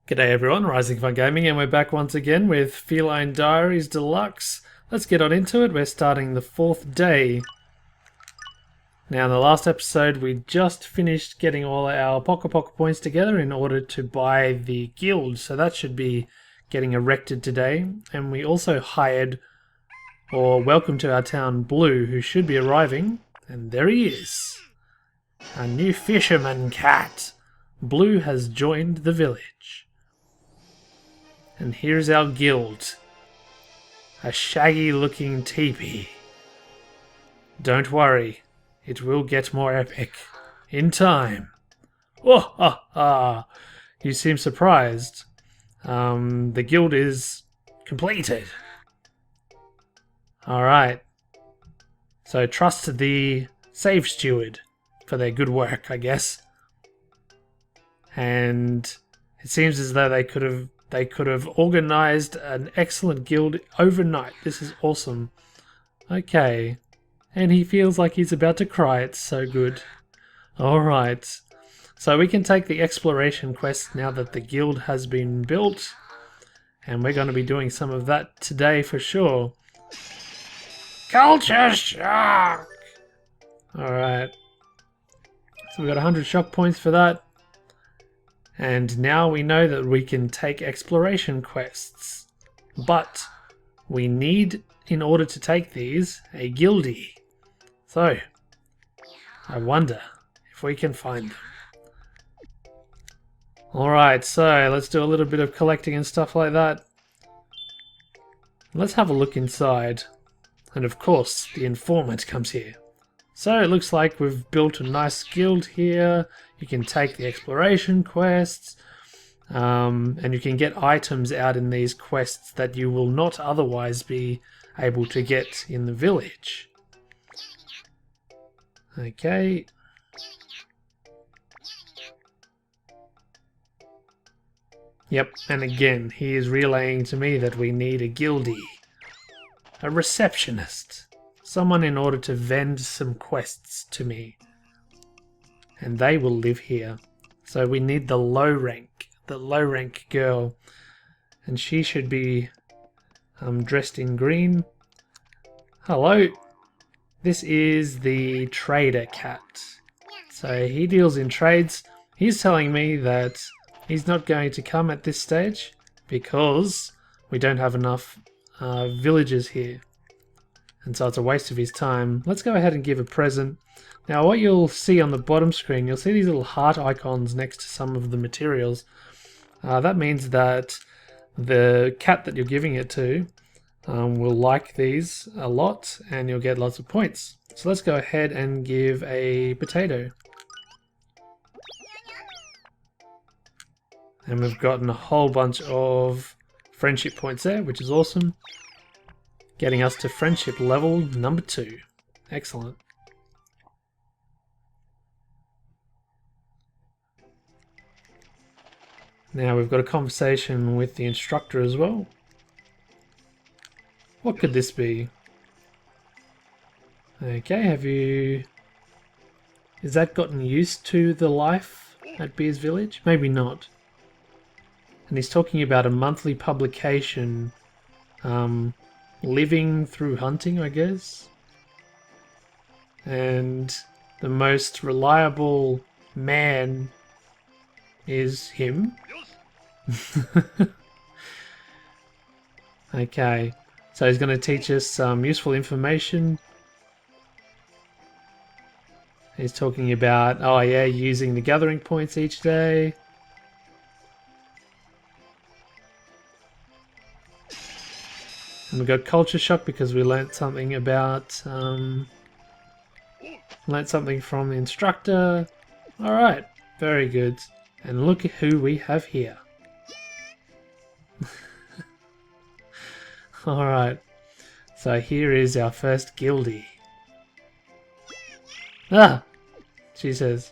G'day everyone, RisingFunGaming, and we're back once again with Felyne Diaries Deluxe. Let's get on into it. We're starting the 4th day. Now in the last episode we just finished getting all our Poka Poka points together in order to buy the guild, so that should be getting erected today. And we also hired, or welcome to our town, Blue, who should be arriving. And there he is, a new fisherman cat. Blue has joined the village. And here's our guild. A shaggy looking teepee. Don't worry, it will get more epic. In time. Oh ha ha! You seem surprised. The guild is completed. Alright. So trust the save steward for their good work, I guess. And it seems as though they could have organized an excellent guild overnight. This is awesome. Okay. And he feels like he's about to cry. It's so good. Alright. So we can take the exploration quest now that the guild has been built. And we're going to be doing some of that today for sure. Culture shock! Alright. So we got 100 shock points for that. And now we know that we can take exploration quests. But we need, in order to take these, a guildie. So, I wonder if we can find them. Alright, so let's do a little bit of collecting and stuff like that. Let's have a look inside. And of course, the informant comes here. So it looks like we've built a nice guild here. You can take the exploration quests, and you can get items out in these quests that you will not otherwise be able to get in the village. Okay. Yep, and again, he is relaying to me that we need a guildie. A receptionist. Someone in order to vend some quests to me. And they will live here. So we need the low rank girl. And she should be dressed in green. Hello. This is the trader cat. So he deals in trades. He's telling me that he's not going to come at this stage because we don't have enough villagers here. And so it's a waste of his time. Let's go ahead and give a present. Now what you'll see on the bottom screen, you'll see these little heart icons next to some of the materials. That means that the cat that you're giving it to will like these a lot and you'll get lots of points. So let's go ahead and give a potato. And we've gotten a whole bunch of friendship points there, which is awesome. Getting us to friendship level number 2. Excellent. Now we've got a conversation with the instructor as well. What could this be? Okay, has that gotten used to the life at Beer's Village? Maybe not. And he's talking about a monthly publication, living through hunting, I guess. And the most reliable man is him. Okay, so he's going to teach us some useful information. He's talking about, oh yeah, using the gathering points each day. And we got culture shock because we learnt something about, learnt something from the instructor. Alright, very good. And look at who we have here. Alright, so here is our first guildie. Ah! She says.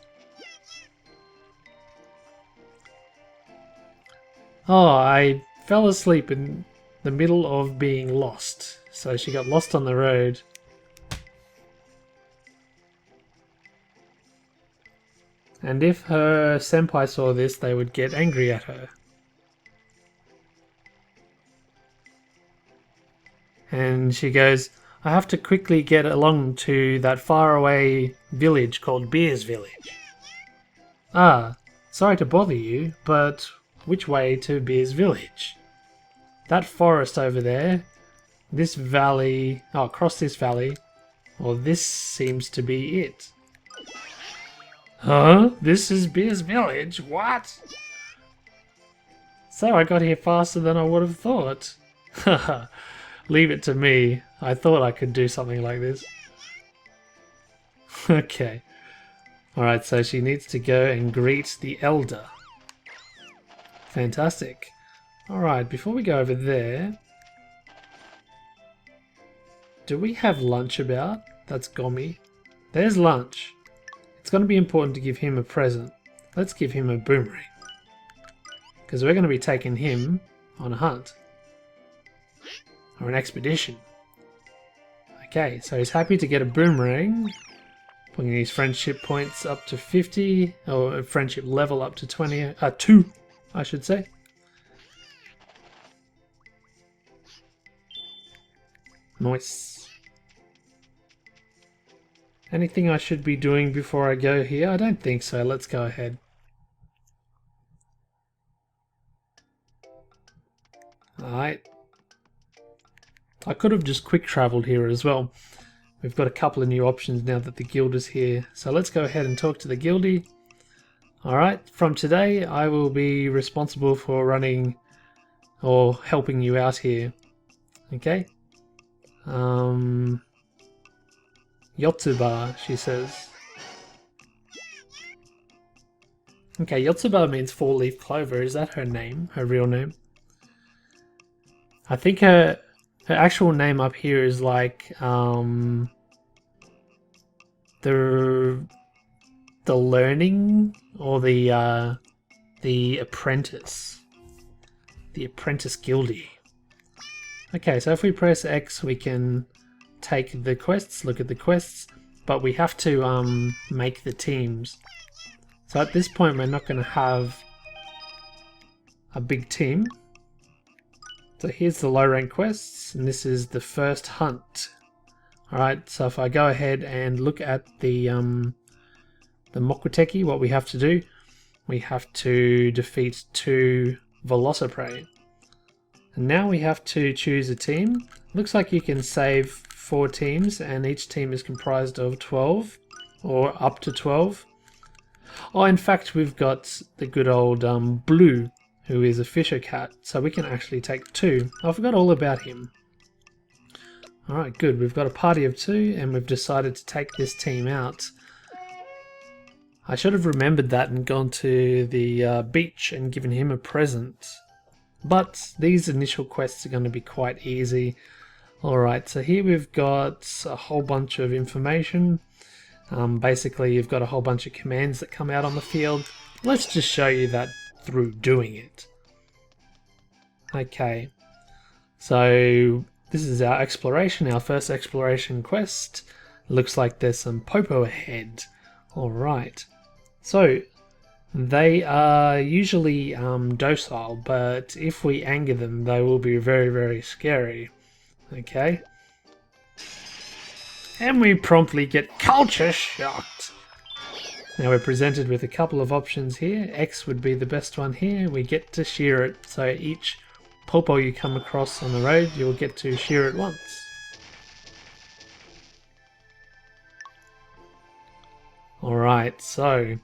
Oh, I fell asleep in the middle of being lost. So she got lost on the road. And if her senpai saw this, they would get angry at her. and she goes, I have to quickly get along to that faraway village called Beer's Village. Ah, sorry to bother you, but which way to Beer's Village? That forest over there, this valley, oh, across this valley, well, this seems to be it. Huh? This is Beer's Village? What? So I got here faster than I would have thought. Haha, leave it to me. I thought I could do something like this. Okay. Alright, so she needs to go and greet the elder. Fantastic. Alright, before we go over there, do we have lunch about? That's Gomi. There's lunch. It's going to be important to give him a present. Let's give him a boomerang. Because we're going to be taking him on a hunt. Or an expedition. Okay, so he's happy to get a boomerang. Putting his friendship points up to 50. Or friendship level up to 2, I should say. Nice. Anything I should be doing before I go here? I don't think so. Let's go ahead. Alright. I could have just quick traveled here as well. We've got a couple of new options now that the guild is here. So let's go ahead and talk to the guildie. Alright, from today I will be responsible for running or helping you out here. Okay? Yotsuba, she says. Okay, Yotsuba means four-leaf clover. Is that her name? Her real name? I think her actual name up here is like the learning or the apprentice. The apprentice guildie. Okay, so if we press X we can take the quests, look at the quests, but we have to make the teams. So at this point we're not going to have a big team. So here's the low rank quests, and this is the first hunt. Alright, so if I go ahead and look at the Mokuteki, what we have to do, we have to defeat 2 Velociprey. And now we have to choose a team. Looks like you can save 4 teams, and each team is comprised of 12, or up to 12. Oh, in fact, we've got the good old Blue, who is a fisher cat, so we can actually take 2. I forgot all about him. Alright, good. We've got a party of 2, and we've decided to take this team out. I should have remembered that and gone to the beach and given him a present. But these initial quests are going to be quite easy. Alright, so here we've got a whole bunch of information. Basically, you've got a whole bunch of commands that come out on the field. Let's just show you that through doing it. Okay, so this is our exploration, our first exploration quest. Looks like there's some Popo ahead. Alright, so they are usually docile, but if we anger them, they will be very, very scary. Okay. And we promptly get culture shocked. Now we're presented with a couple of options here. X would be the best one here. We get to shear it. So each Popo you come across on the road, you'll get to shear it once. Alright, so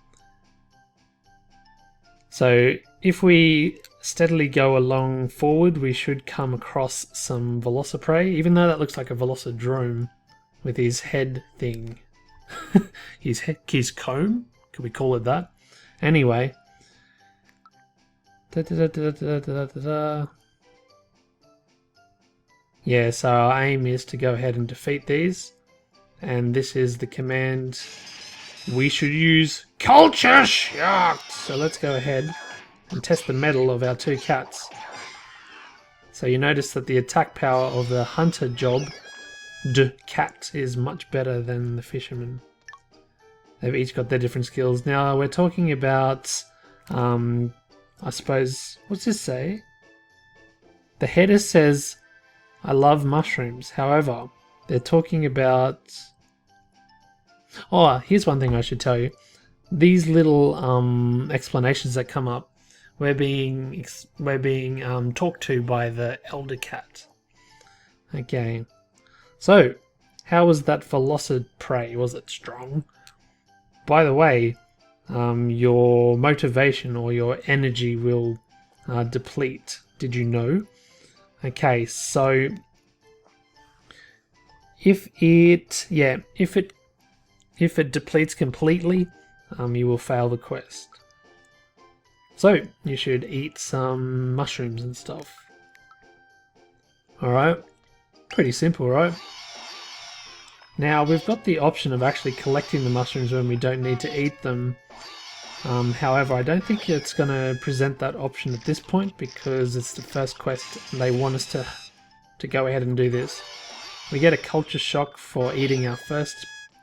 if we steadily go along forward, we should come across some Velociprey, even though that looks like a Velocidrome with his head thing. his comb? Could we call it that? Anyway. Yeah, so our aim is to go ahead and defeat these. And this is the command we should use. Culture shocked! So let's go ahead and test the mettle of our 2 cats. So you notice that the attack power of the hunter job cat is much better than the fisherman. They've each got their different skills. Now we're talking about, I suppose, what's this say? The header says I love mushrooms. However, they're talking about... Oh, here's one thing I should tell you. These little explanations that come up, we're being talked to by the elder cat. Okay. So, how was that Velociprey? Was it strong? By the way, your motivation or your energy will deplete. Did you know? Okay, so if it depletes completely, you will fail the quest. So you should eat some mushrooms and stuff. Alright, pretty simple, right? Now we've got the option of actually collecting the mushrooms when we don't need to eat them. However, I don't think it's going to present that option at this point because it's the first quest and they want us to go ahead and do this. We get a culture shock for eating our first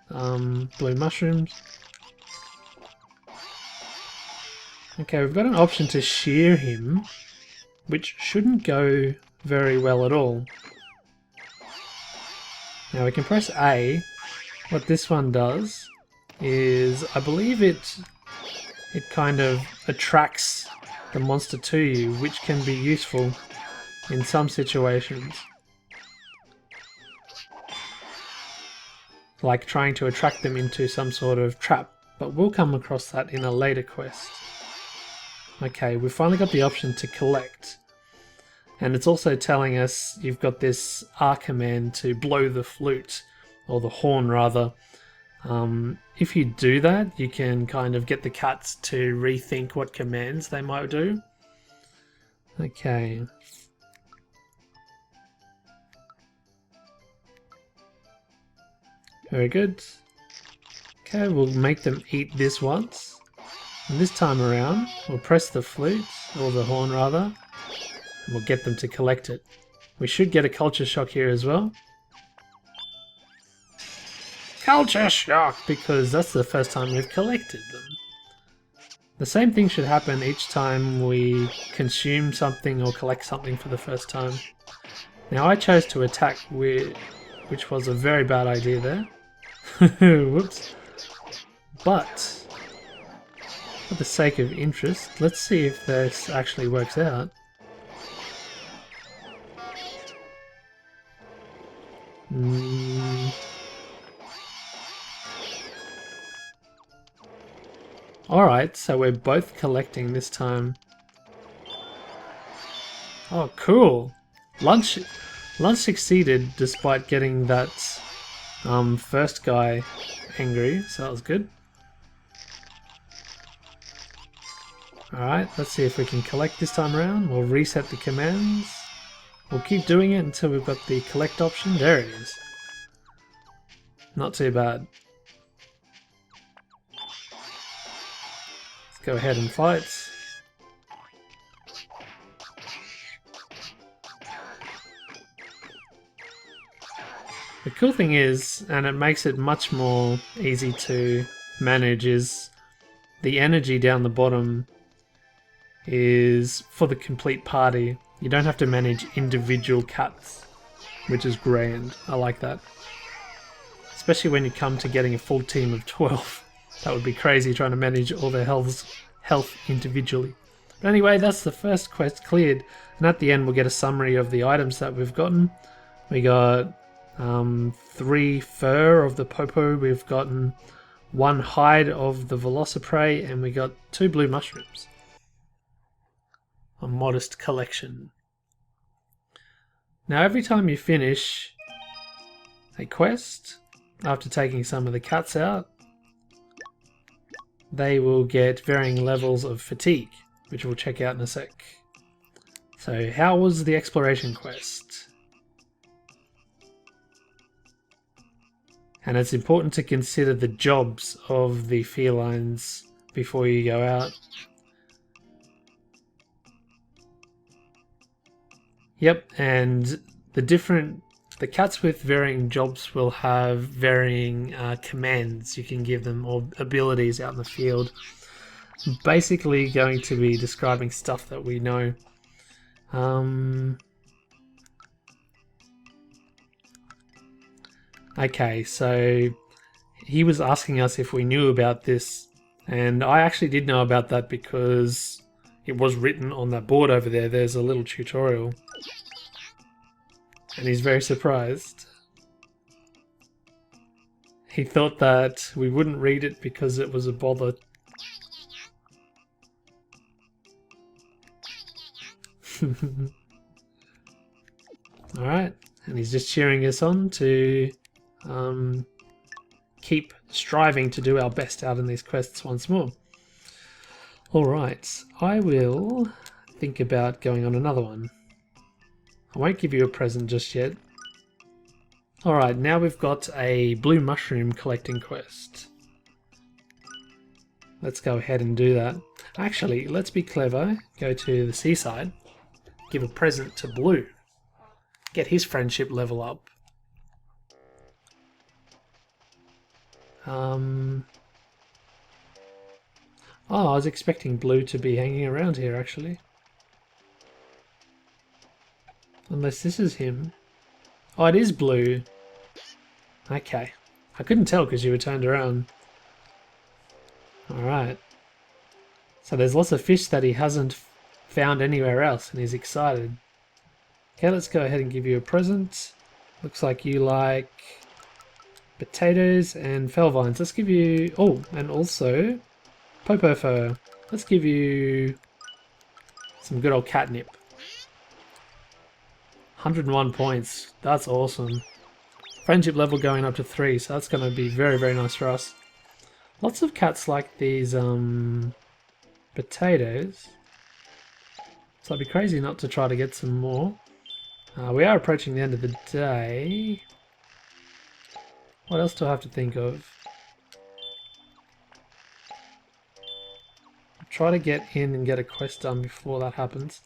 blue mushrooms. Okay, we've got an option to shear him, which shouldn't go very well at all. Now we can press A. What this one does is, I believe it kind of attracts the monster to you, which can be useful in some situations. Like trying to attract them into some sort of trap, but we'll come across that in a later quest. Okay, we've finally got the option to collect. And it's also telling us you've got this R command to blow the flute, or the horn rather. If you do that, you can kind of get the cats to rethink what commands they might do. Okay. Very good. Okay, we'll make them eat this once. And this time around, we'll press the flute, or the horn rather, and we'll get them to collect it. We should get a culture shock here as well. Culture shock! Because that's the first time we've collected them. The same thing should happen each time we consume something or collect something for the first time. Now I chose to attack, which was a very bad idea there. Whoops. But, for the sake of interest, let's see if this actually works out. Alright, so we're both collecting this time. Oh, cool! Lunch succeeded despite getting that first guy angry, so that was good. Alright, let's see if we can collect this time around. We'll reset the commands. We'll keep doing it until we've got the collect option. There it is. Not too bad. Let's go ahead and fight. The cool thing is, and it makes it much more easy to manage, is the energy down the bottom is for the complete party. You don't have to manage individual cats, which is grand. I like that. Especially when you come to getting a full team of 12. That would be crazy trying to manage all their health individually. But anyway, that's the first quest cleared. And at the end we'll get a summary of the items that we've gotten. We got 3 fur of the Popo, we've gotten 1 hide of the Velociprey, and we got 2 blue mushrooms. A modest collection. Now every time you finish a quest, after taking some of the cats out, they will get varying levels of fatigue, which we'll check out in a sec. So how was the exploration quest? And it's important to consider the jobs of the felines before you go out. Yep, and the cats with varying jobs will have varying commands you can give them, or abilities out in the field. Basically going to be describing stuff that we know. Okay, so he was asking us if we knew about this, and I actually did know about that because it was written on that board over there. There's a little tutorial. And he's very surprised. He thought that we wouldn't read it because it was a bother. Alright, and he's just cheering us on to keep striving to do our best out in these quests once more. Alright, I will think about going on another one. I won't give you a present just yet. Alright, now we've got a blue mushroom collecting quest. Let's go ahead and do that. Actually, let's be clever. Go to the seaside. Give a present to Blue. Get his friendship level up. Oh, I was expecting Blue to be hanging around here, actually. Unless this is him. Oh, it is Blue. Okay. I couldn't tell because you were turned around. Alright. So there's lots of fish that he hasn't found anywhere else and he's excited. Okay, let's go ahead and give you a present. Looks like you like potatoes and fell vines. Let's give you... Oh, and also Popo Fur. Let's give you some good old catnip. 101 points. That's awesome. Friendship level going up to 3, so that's going to be very, very nice for us. Lots of cats like these potatoes. So I'd be crazy not to try to get some more. We are approaching the end of the day. What else do I have to think of? Try to get in and get a quest done before that happens.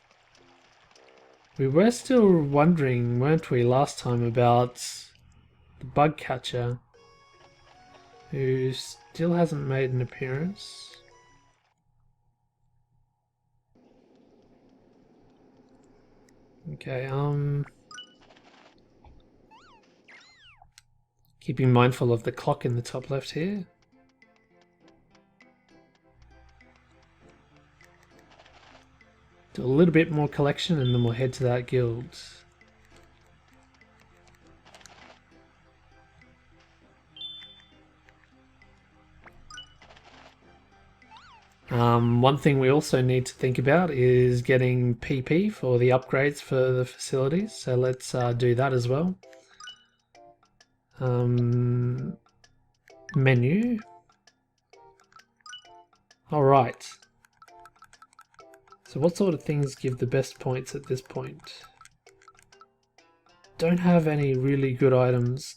We were still wondering, weren't we, last time about the bug catcher, who still hasn't made an appearance. Okay, keeping mindful of the clock in the top left here. Do a little bit more collection and then we'll head to that guild. One thing we also need to think about is getting PP for the upgrades for the facilities, so let's do that as well. Menu. Alright. So what sort of things give the best points at this point? Don't have any really good items.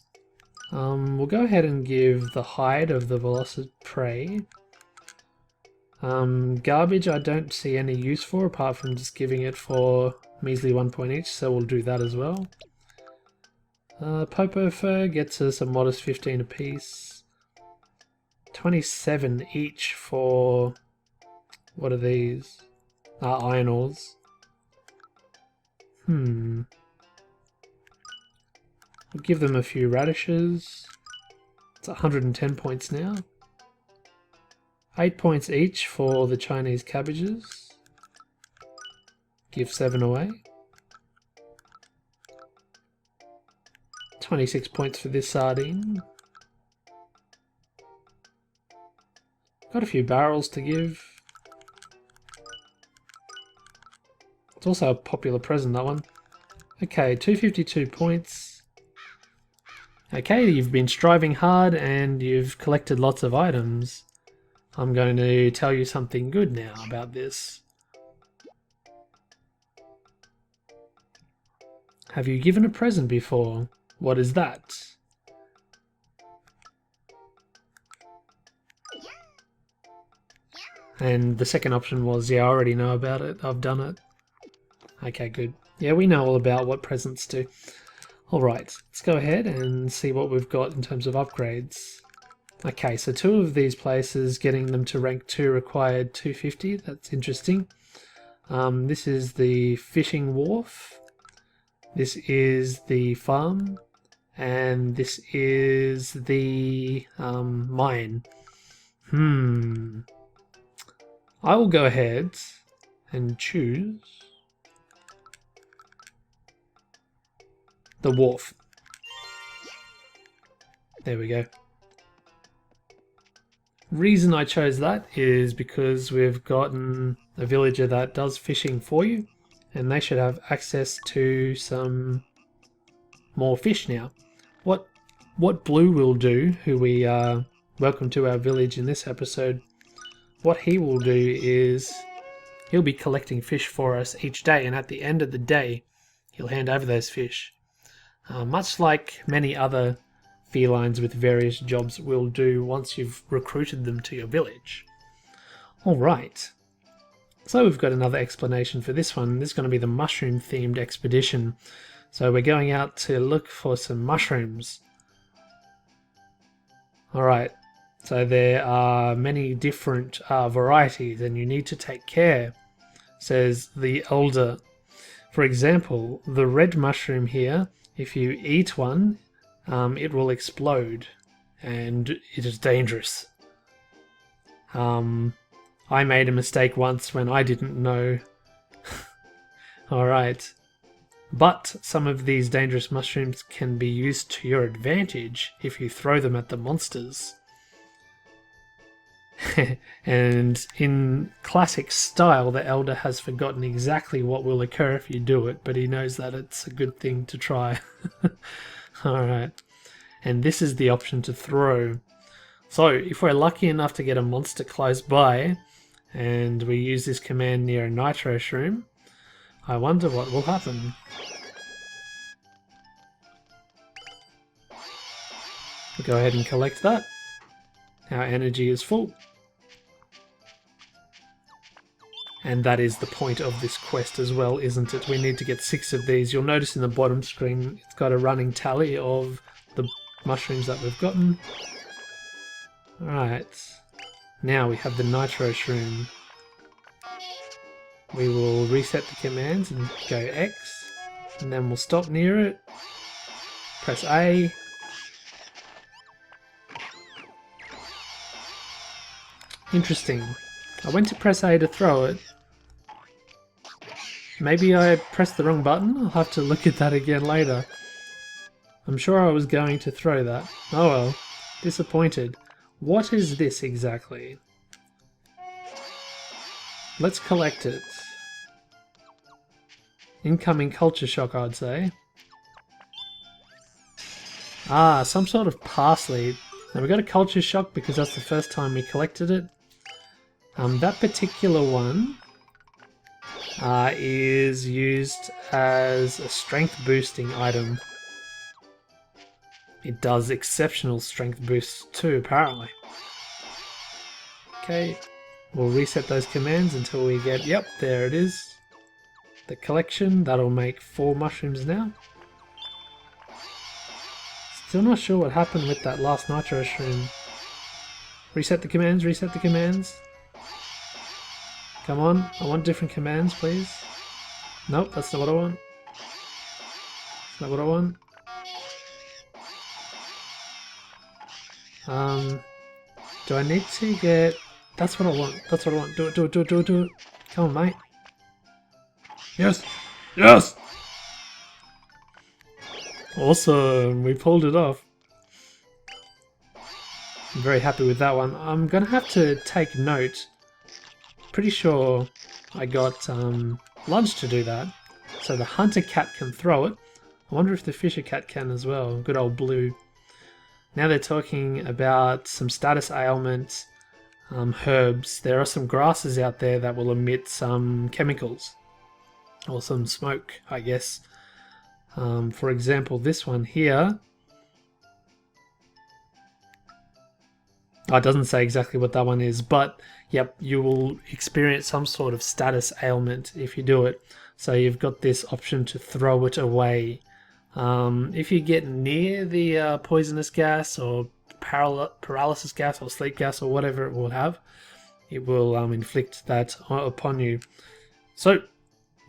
We'll go ahead and give the hide of the Velociprey. Garbage I don't see any use for apart from just giving it for measly 1 point each, so we'll do that as well. Popo Fur gets us a modest 15 apiece. 27 each for... what are these? Iron ores. We'll give them a few radishes. It's 110 points now. 8 points each for the Chinese cabbages. Give 7 away. 26 points for this sardine. Got a few barrels to give. It's also a popular present, that one. Okay, 252 points. Okay, you've been striving hard and you've collected lots of items. I'm going to tell you something good now about this. Have you given a present before? What is that? And the second option was, yeah, I already know about it. I've done it. Okay, good. Yeah, we know all about what presents do. Alright, let's go ahead and see what we've got in terms of upgrades. Okay, so 2 of these places, getting them to rank 2 required 250. That's interesting. This is the fishing wharf. This is the farm. and this is the mine. I will go ahead and choose the wharf. There we go. Reason I chose that is because we've gotten a villager that does fishing for you, and they should have access to some more fish now. What Blue will do, who we welcome to our village in this episode, what he will do is he'll be collecting fish for us each day, and at the end of the day he'll hand over those fish. Much like many other felines with various jobs will do once you've recruited them to your village. Alright, so we've got another explanation for this one. This is going to be the mushroom themed expedition. So we're going out to look for some mushrooms. Alright, so there are many different varieties and you need to take care, says the elder. For example, the red mushroom here, if you eat one, it will explode and it is dangerous. I made a mistake once when I didn't know. Alright. But some of these dangerous mushrooms can be used to your advantage if you throw them at the monsters. And in classic style, the elder has forgotten exactly what will occur if you do it, but he knows that it's a good thing to try. Alright, and this is the option to throw. So if we're lucky enough to get a monster close by, and we use this command near a nitro shroom, I wonder what will happen. We'll go ahead and collect that. Our energy is full. And that is the point of this quest as well, isn't it? We need to get 6 of these. You'll notice in the bottom screen it's got a running tally of the mushrooms that we've gotten. Alright, now we have the nitro shroom. We will reset the commands and go X, and then we'll stop near it, press A, interesting. I went to press A to throw it. Maybe I pressed the wrong button? I'll have to look at that again later. I'm sure I was going to throw that. Oh well, disappointed. What is this exactly? Let's collect it. Incoming culture shock, I'd say. Ah, some sort of parsley. Now we got a culture shock because that's the first time we collected it. That particular one is used as a strength boosting item. It does exceptional strength boosts too, apparently. Okay, we'll reset those commands until we get, yep, there it is. The collection, that'll make 4 mushrooms now. Still not sure what happened with that last nitro shroom. Reset the commands, reset the commands. Come on, I want different commands, please. Nope, that's not what I want. That's not what I want. Do I need to get... That's what I want, that's what I want. Do it, do it, do it, do it, do it. Come on, mate. Yes! Yes! Awesome, we pulled it off. I'm very happy with that one. I'm gonna have to take note. Pretty sure I got lunch to do that. So the hunter cat can throw it. I wonder if the fisher cat can as well. Good old Blue. Now they're talking about some status ailments, herbs. There are some grasses out there that will emit some chemicals. Or some smoke, I guess. For example, this one here. Oh, it doesn't say exactly what that one is, but yep, you will experience some sort of status ailment if you do it. So you've got this option to throw it away. If you get near the poisonous gas or paralysis gas or sleep gas or whatever it will have, it will inflict that upon you. So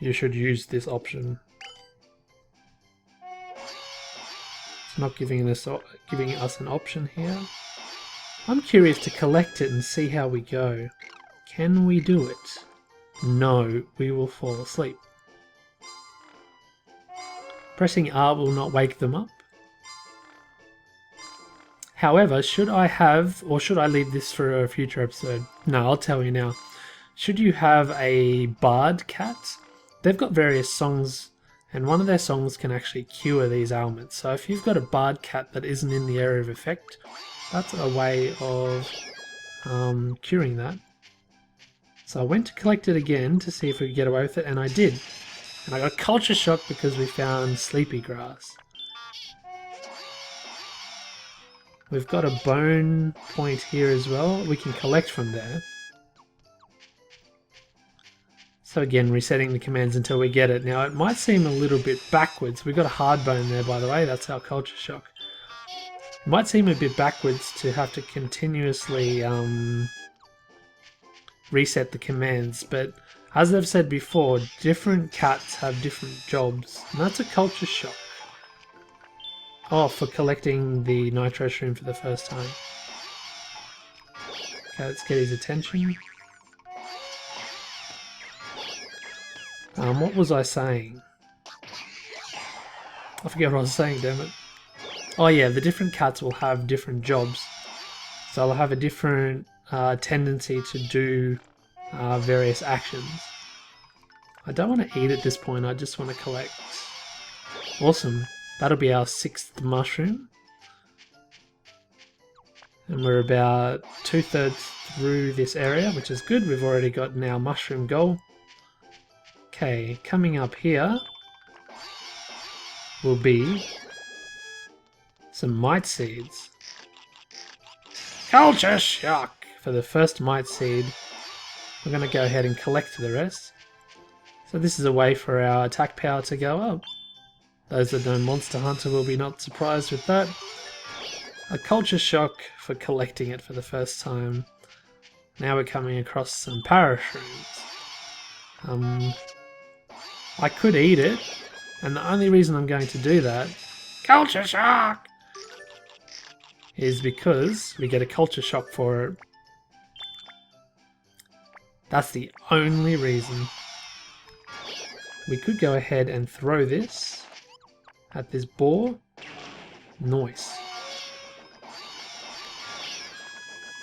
you should use this option. It's not giving us an option here. I'm curious to collect it and see how we go. Can we do it? No, we will fall asleep. Pressing R will not wake them up. However, should I have, or should I leave this for a future episode? No, I'll tell you now. Should you have a bard cat, they've got various songs, and one of their songs can actually cure these ailments. So if you've got a bard cat that isn't in the area of effect, that's a way of curing that. So I went to collect it again to see if we could get away with it, and I did. And I got a culture shock because we found sleepy grass. We've got a bone point here as well. We can collect from there. So again, resetting the commands until we get it. Now it might seem a little bit backwards. We've got a hard bone there, by the way. That's our culture shock. It might seem a bit backwards to have to continuously reset the commands, but as I've said before, different cats have different jobs, and that's a culture shock. Oh, for collecting the nitro shroom for the first time. Okay, let's get his attention. What was I saying? I forget what I was saying, damn it. Oh yeah, the different cats will have different jobs. So they'll have a different tendency to do various actions. I don't want to eat at this point, I just want to collect. Awesome. That'll be our 6th mushroom. And we're about 2/3 through this area, which is good. We've already gotten our mushroom goal. Okay, coming up here will be some mite seeds. Culture shock! For the first mite seed, we're going to go ahead and collect the rest. So this is a way for our attack power to go up. Those that know Monster Hunter will be not surprised with that. A culture shock for collecting it for the first time. Now we're coming across some parashrooms. I could eat it, and the only reason I'm going to do that, culture shock, is because we get a culture shock for it. That's the only reason. We could go ahead and throw this at this boar. Nice.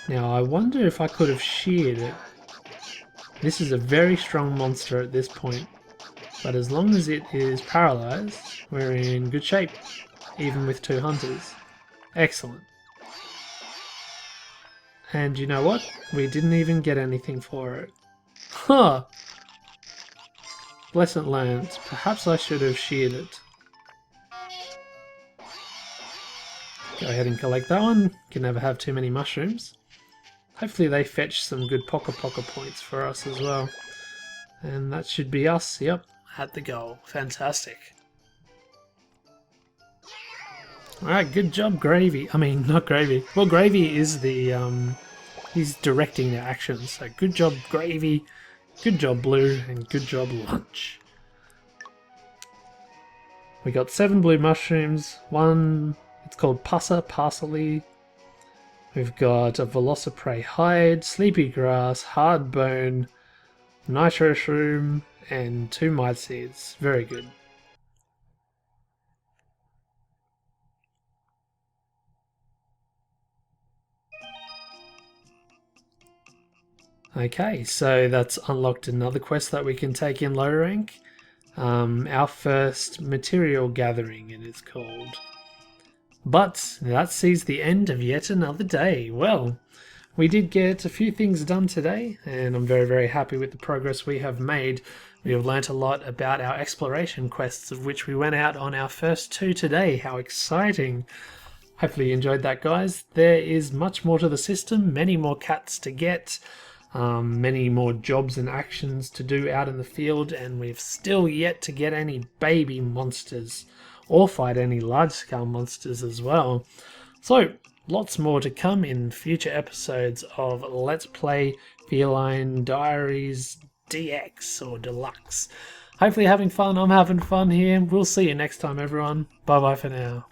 Now I wonder if I could have sheared it. This is a very strong monster at this point, but as long as it is paralyzed, we're in good shape, even with 2 hunters. Excellent. And you know what? We didn't even get anything for it. Huh! Lesson learned. Perhaps I should have sheared it. Go ahead and collect that one. Can never have too many mushrooms. Hopefully they fetch some good Poka Poka points for us as well. And that should be us, yep, at the goal. Fantastic. Alright, good job, Gravy. I mean, not Gravy. Well, Gravy is the, he's directing the actions. So good job, Gravy. Good job, Blue. And good job, Lunch. We got 7 blue mushrooms. One, it's called Parsley. We've got a Velociprey hide, sleepy grass, hard bone, nitro shroom, and 2 mite seeds. Very good. Okay, so that's unlocked another quest that we can take in low rank. Our first material gathering, it is called. But that sees the end of yet another day. Well, we did get a few things done today, and I'm very, very happy with the progress we have made. We have learnt a lot about our exploration quests, of which we went out on our first 2 today. How exciting! Hopefully you enjoyed that, guys. There is much more to the system, many more cats to get, many more jobs and actions to do out in the field, and we've still yet to get any baby monsters or fight any large-scale monsters as well. So, lots more to come in future episodes of Let's Play Felyne Diaries DX or Deluxe. Hopefully you're having fun. I'm having fun here. We'll see you next time, everyone. Bye-bye for now.